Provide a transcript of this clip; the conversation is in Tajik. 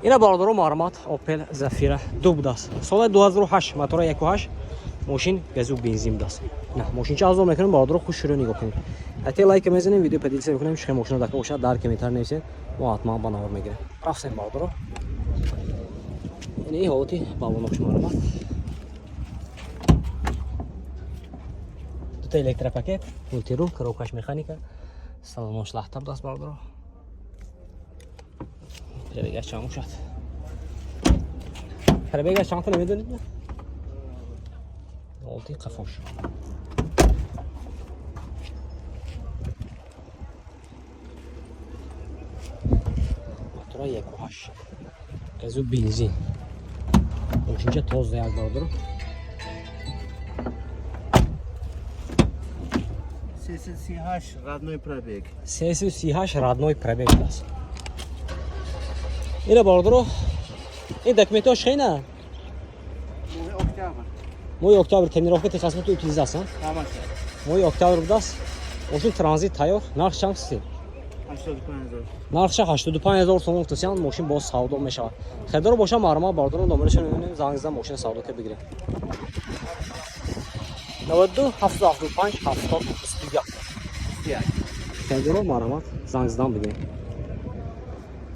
اینا باردارو معلومات اوپل زفیره دو بوداست سال 2008 موتور 1.8 ماشین گازو بنزین بوداست نه ماشین چه ازم میکنیم باردارو خوش رو نگاه کنید حتی لایک میزنیم ویدیو پدیل میکنیم چه ماشین داخل باشه در کمیتر نمیشه ما حتما بناور میگیریم رفتیم باردارو این هوتی بالون معلومات دو تا الکتروپاکت مولتیرو کروکاش مکانیکا سالمش لحتاب داست باردارو بگه چامو شد بگه چامو نمیدونید نه oldu kafoş. Motora 1.8 gazı benzin. Oşince toz da yardardır. CH родной пробег. CH родной пробег даст. Ile bordro? İyi dokumenti şey ne? Мой октябрь тренировка техасмет утилизация. Мой октябрь будас. Ошин транзит тайyor. Нарх чамсти? 85000. Нарх 85000 сом гуфтасиян мошин боз савдо мешавад. Хедаро боша марма бардоро номерашон мебинем зангизда мошин савдо ка бигирем. 92 775 70 21. Хедаро марма зангиздан бигирем.